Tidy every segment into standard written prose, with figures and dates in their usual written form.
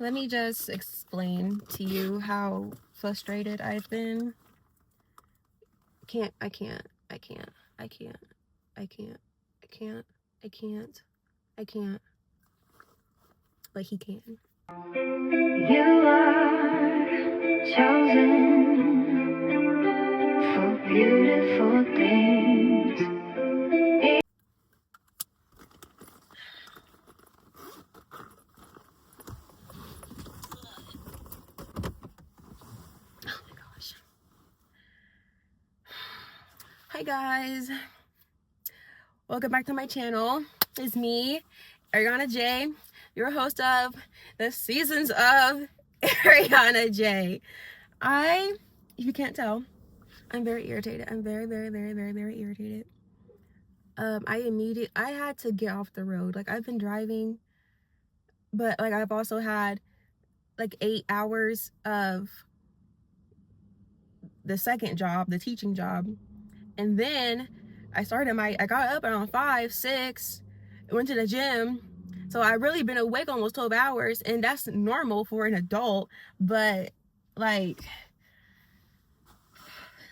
Let me just explain to you how frustrated I've been. I can't. But he can. You are chosen for beautiful things. Oh my gosh. Hi guys. Welcome back to my channel. It's me, Ariana J, your host of the Seasons of Ariana J. If you can't tell, I'm very irritated. I'm very irritated. I had to get off the road. Like, I've been driving, but like I've also had like 8 hours of the second job, the teaching job. And then I got up around 5, 6, went to the gym. So I really been awake almost 12 hours, and that's normal for an adult. But like,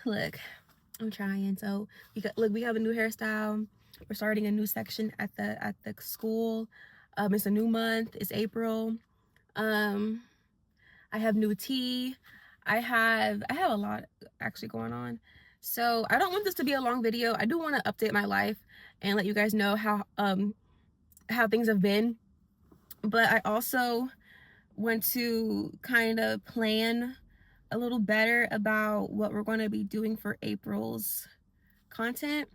look, I'm trying. So we have a new hairstyle. We're starting a new section at the school. It's a new month. It's April. I have new tea. I have a lot actually going on. So I don't want this to be a long video. I do want to update my life and let you guys know how things have been. But I also want to kind of plan a little better about what we're going to be doing for April's content.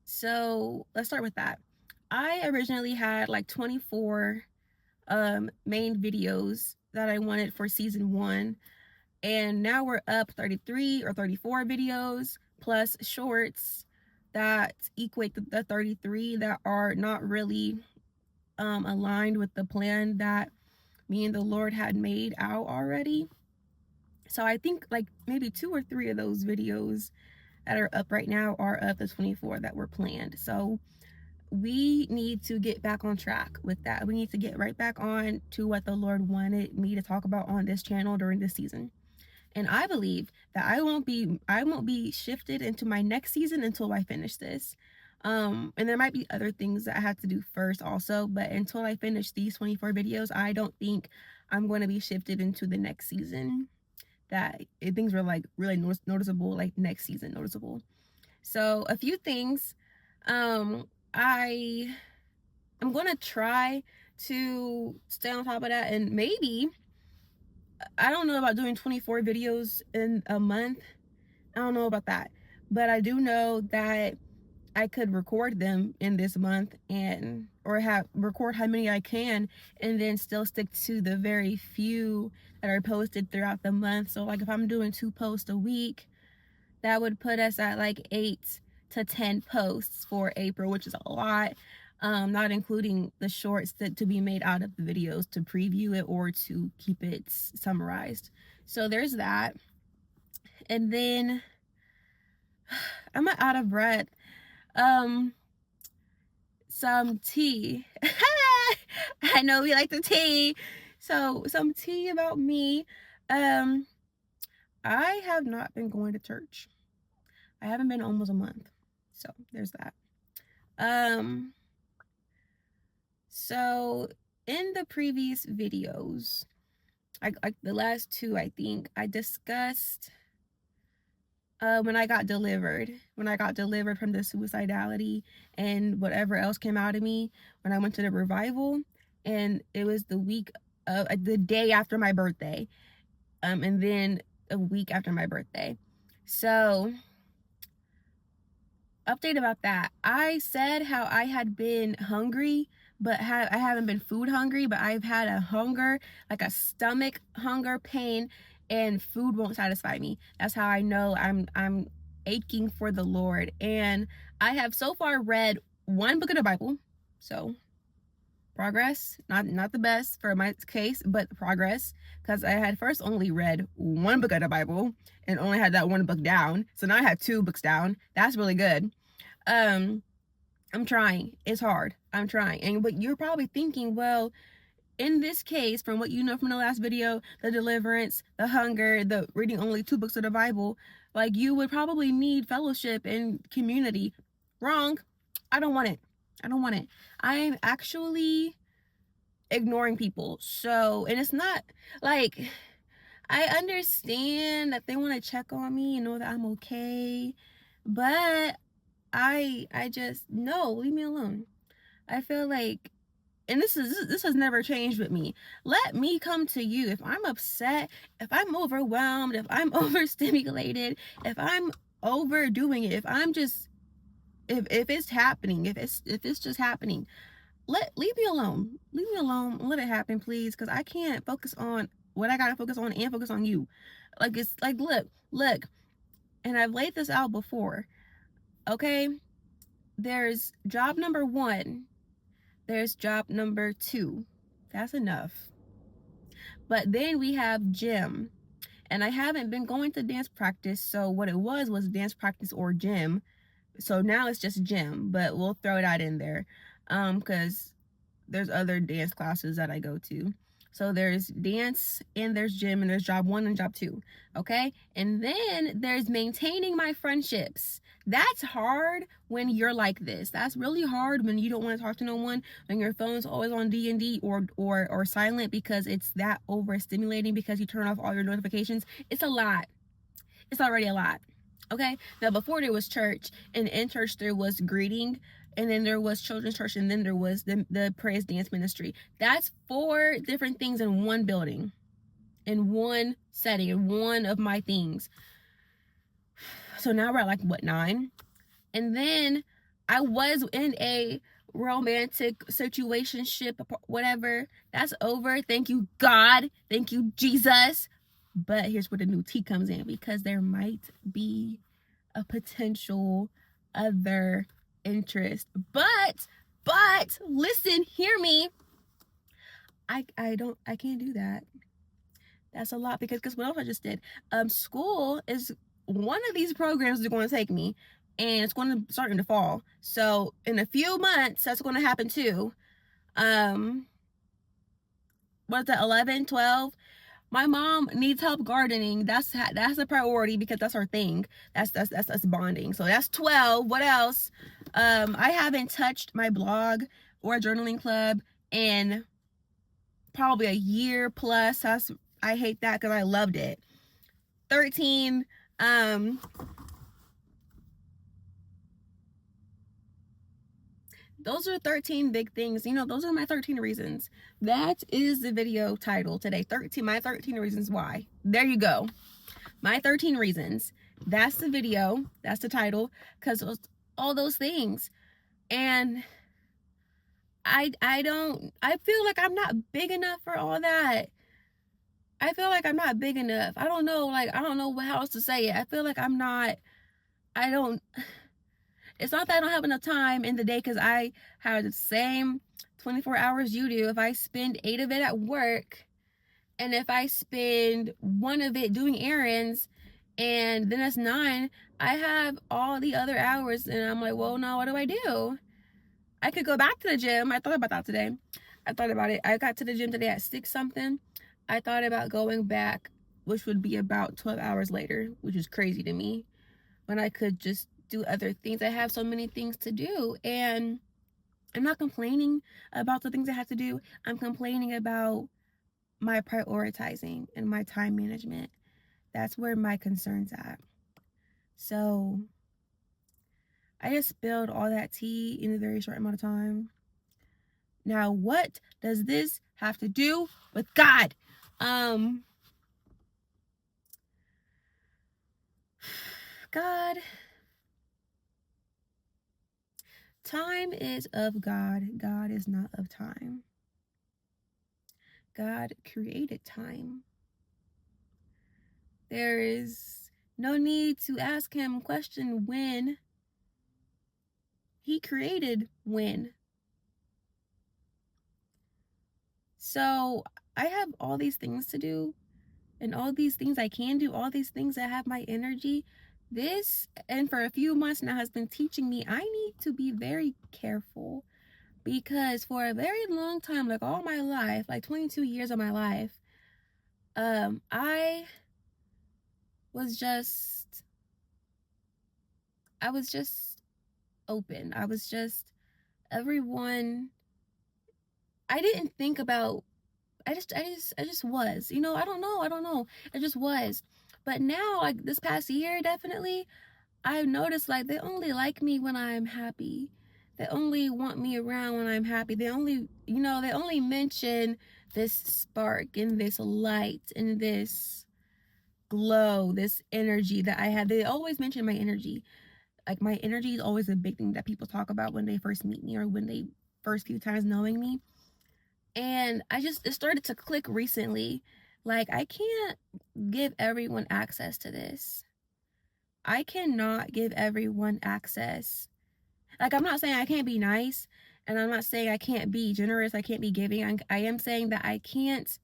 So let's start with that. I originally had like 24 main videos that I wanted for season 1, and now we're up 33 or 34 videos plus shorts that equate the 33 that are not really aligned with the plan that me and the Lord had made out already. So I think like maybe 2 or 3 of those videos that are up right now are of the 24 that were planned. So we need to get back on track with that. We need to get right back on to what the Lord wanted me to talk about on this channel during this season. And I believe that I won't be shifted into my next season until I finish this. And there might be other things that I have to do first also, but until I finish these 24 videos, I don't think I'm going to be shifted into the next season. Things were like really noticeable, like next season noticeable. So a few things. I'm gonna try to stay on top of that, and maybe, I don't know about doing 24 videos in a month. I don't know about that, but I do know that I could record them in this month or record how many I can, and then still stick to the very few that are posted throughout the month. So like if I'm doing 2 posts a week, that would put us at like 8 to 10 posts for April, which is a lot. Not including the shorts to be made out of the videos to preview it or to keep it summarized. So there's that. And then I'm out of breath. Some tea. I know we like the tea. So some tea about me. I have not been going to church. I haven't been almost a month. So there's that. So in the previous videos, like the last 2, I think, I discussed when I got delivered from the suicidality and whatever else came out of me when I went to the revival. And it was the day after my birthday, and then a week after my birthday. So update about that. I said how I had been hungry, but I haven't been food hungry, but I've had a hunger, like a stomach hunger pain, and food won't satisfy me. That's how I know I'm aching for the Lord. And I have so far read 1 book of the Bible. So progress, not the best for my case, but progress, because I had first only read 1 book of the Bible and only had that 1 book down. So now I have 2 books down. That's really good. I'm trying. It's hard. I'm trying. But you're probably thinking, well, in this case, from what you know from the last video, the deliverance, the hunger, the reading only 2 books of the Bible, like you would probably need fellowship and community. Wrong. I don't want it. I don't want it. I'm actually ignoring people. So, and it's not like, I understand that they want to check on me and know that I'm okay, but I just, no, leave me alone. I feel like, and this has never changed with me. Let me come to you if I'm upset, if I'm overwhelmed, if I'm overstimulated, if I'm overdoing it, if I'm just, if it's happening, if it's just happening, leave me alone. Leave me alone. Let it happen, please, because I can't focus on what I gotta focus on and focus on you. Like, it's like, look, and I've laid this out before. Okay, there's job number 1. There's job number 2. That's enough. But then we have gym. And I haven't been going to dance practice, so what it was dance practice or gym. So now it's just gym, but we'll throw that in there. Because there's other dance classes that I go to. So there's dance and there's gym and there's job 1 and job 2. Okay? And then there's maintaining my friendships. That's hard when you're like this. That's really hard when you don't want to talk to no one, when your phone's always on D&D or silent because it's that overstimulating because you turn off all your notifications. It's a lot. It's already a lot. Okay? Now, before there was church, and in church there was greeting, and then there was children's church, and then there was the praise dance ministry. That's 4 different things in one building, in one setting, in one of my things. So now we're at like, what, 9? And then I was in a romantic situationship, whatever. That's over. Thank you, God. Thank you, Jesus. But here's where the new tea comes in, because there might be a potential other interest. But listen, hear me. I can't do that. That's a lot, because guess what else I just did? School is one of these programs is going to take me, and it's going to start in the fall. So in a few months, that's going to happen too. What's that, 11, 12? My mom needs help gardening. That's a priority, because that's our thing. That's us bonding. So that's 12. What else? I haven't touched my blog or journaling club in probably a year plus. I hate that because I loved it. 13. Those are 13 big things. You know, those are my 13 reasons. That is the video title today. My 13 reasons why. There you go. My 13 reasons. That's the video. That's the title. Because all those things. And I feel like I'm not big enough for all that. I feel like I'm not big enough. I don't know how else to say it. I feel like it's not that I don't have enough time in the day, because I have the same 24 hours you do. If I spend 8 of it at work, and if I spend 1 of it doing errands, and then that's 9, I have all the other hours, and I'm like, well, no, what do I do? I could go back to the gym. I thought about that today. I thought about it. I got to the gym today at 6 something. I thought about going back, which would be about 12 hours later, which is crazy to me, when I could just do other things. I have so many things to do, and I'm not complaining about the things I have to do. I'm complaining about my prioritizing and my time management. That's where my concern's at. So I just spilled all that tea in a very short amount of time. Now, what does this have to do with God? God. Time is of God. God is not of time. God created time. There is no need to ask him question when. He created when. So I have all these things to do, and all these things I can do, all these things that have my energy. This, and for a few months now, has been teaching me I need to be very careful because for a very long time, like all my life, like 22 years of my life, I was just I was just open. I was just everyone. I didn't think about. I just was. I don't know. I just was. But now, like this past year, definitely, I've noticed like they only like me when I'm happy. They only want me around when I'm happy. They only mention this spark and this light and this glow, this energy that I have. They always mention my energy. Like my energy is always a big thing that people talk about when they first meet me or when they first few times knowing me. And it started to click recently. Like I can't give everyone access to this. I cannot give everyone access. Like I'm not saying I can't be nice, and I'm not saying I can't be generous, I can't be giving. I am saying that I can't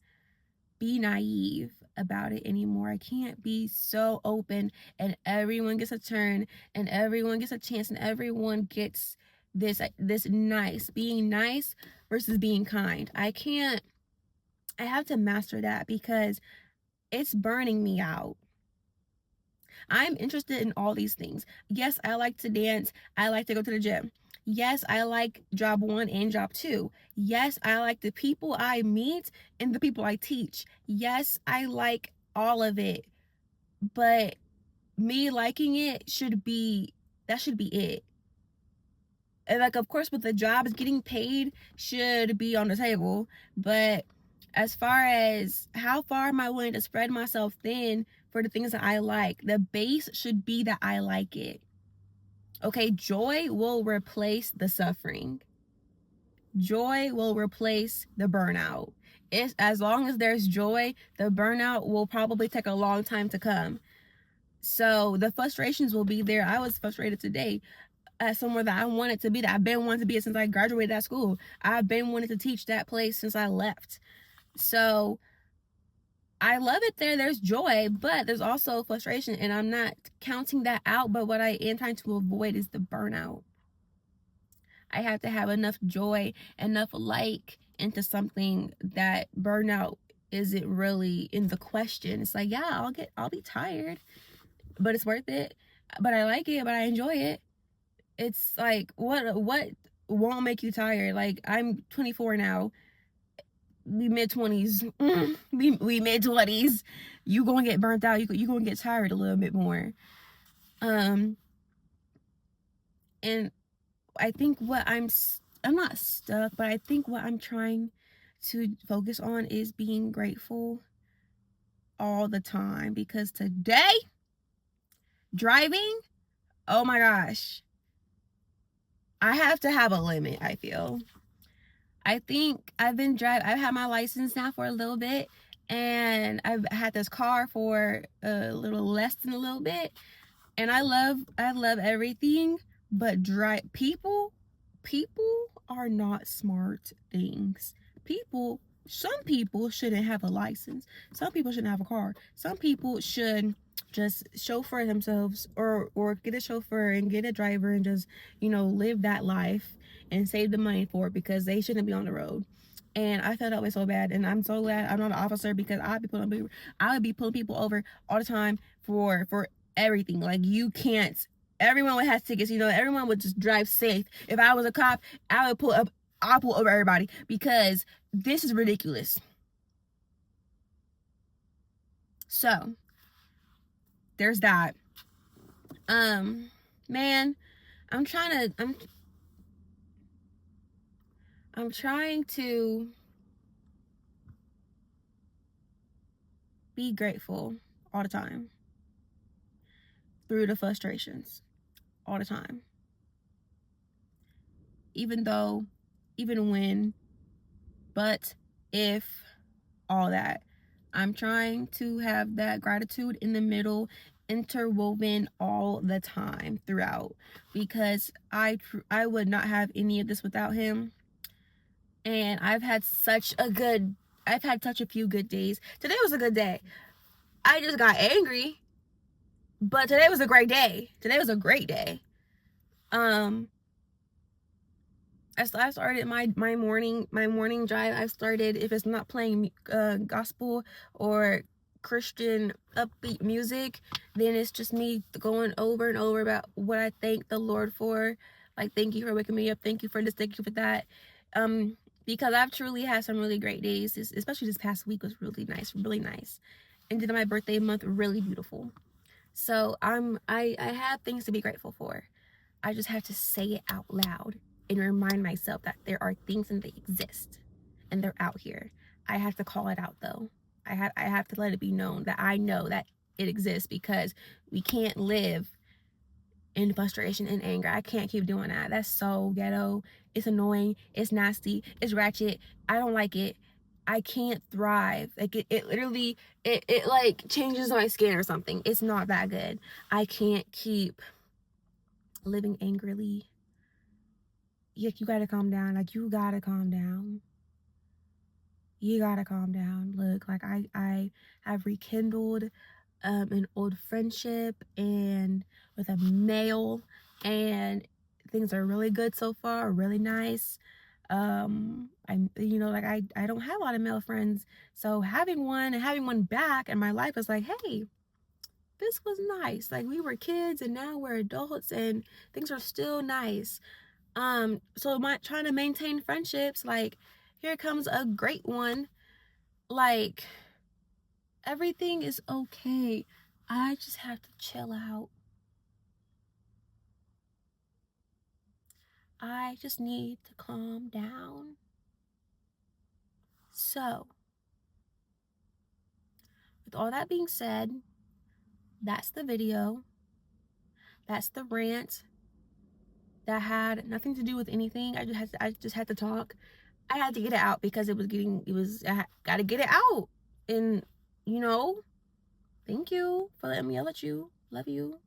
be naive about it anymore. I can't be so open and everyone gets a turn and everyone gets a chance and everyone gets this nice, being nice versus being kind. I have to master that because it's burning me out. I'm interested in all these things. Yes, I like to dance. I like to go to the gym. Yes, I like job one and job two. Yes, I like the people I meet and the people I teach. Yes, I like all of it. But me liking it that should be it. And like, of course, with the jobs, getting paid should be on the table. But as far as how far am I willing to spread myself thin for the things that I like, the base should be that I like it. Okay, joy will replace the suffering. Joy will replace the burnout. As long as there's joy, the burnout will probably take a long time to come. So the frustrations will be there. I was frustrated today at somewhere that I wanted to be, that I've been wanting to be since I graduated that school. I've been wanting to teach that place since I left. So I love it there. There's joy, but there's also frustration, and I'm not counting that out. But what I am trying to avoid is the burnout. I have to have enough joy, enough like into something that burnout isn't really in the question. It's like, yeah, I'll be tired, but it's worth it. But I like it, but I enjoy it. It's like what won't make you tired? Like I'm 24 now. We mid 20s. We mid 20s. You gonna get burnt out. You gonna get tired a little bit more. Um, and I think I'm not stuck, but I think what I'm trying to focus on is being grateful all the time, because today driving, oh my gosh, I have to have a limit. I think I've had my license now for a little bit, and I've had this car for a little less than a little bit, and I love everything, but people are not smart things. Some people shouldn't have a license. Some people shouldn't have a car. Some people should just chauffeur themselves, or get a chauffeur and get a driver and just, live that life and save the money for it, because they shouldn't be on the road. And I felt that way so bad, and I'm so glad I'm not an officer, because I would be pulling people over all the time for everything. Like, you can't. Everyone would have tickets. Everyone would just drive safe. If I was a cop, I'll pull over everybody, because this is ridiculous. So there's that. Man, I'm trying to I'm trying to be grateful all the time through the frustrations, all the time. Even when, but, if, all that. I'm trying to have that gratitude in the middle, interwoven all the time throughout, because I would not have any of this without him. And I've had such a few good days. Today was a good day. I just got angry, but today was a great day. Today was a great day. Um I started my morning drive. I started, if it's not playing gospel or Christian upbeat music, then it's just me going over and over about what I thank the Lord for. Like, thank you for waking me up. Thank you for this. Thank you for that. Um, because I've truly had some really great days. Especially this past week was really nice, really nice. And then my birthday month really beautiful. So I have things to be grateful for. I just have to say it out loud and remind myself that there are things and they exist and they're out here. I have to call it out though. I have to let it be known that I know that it exists, because we can't live in frustration and anger. I can't keep doing that. That's so ghetto. It's annoying. It's nasty. It's ratchet. I don't like it. I can't thrive. Like it literally it like changes my skin or something. It's not that good. I can't keep living angrily. You gotta calm down. Like, you gotta calm down. You gotta calm down. Look, like, I have rekindled an old friendship and with a male, and things are really good so far, really nice. I'm, like, I don't have a lot of male friends, so having one and having one back in my life is like, hey, this was nice. Like, we were kids and now we're adults and things are still nice. So my trying to maintain friendships, like, here comes a great one. Like, everything is okay. I just have to chill out. I just need to calm down. So, with all that being said, that's the video. That's the rant that had nothing to do with anything. I just had to talk. I had to get it out because I got to get it out. And, you know, thank you for letting me yell at you. Love you.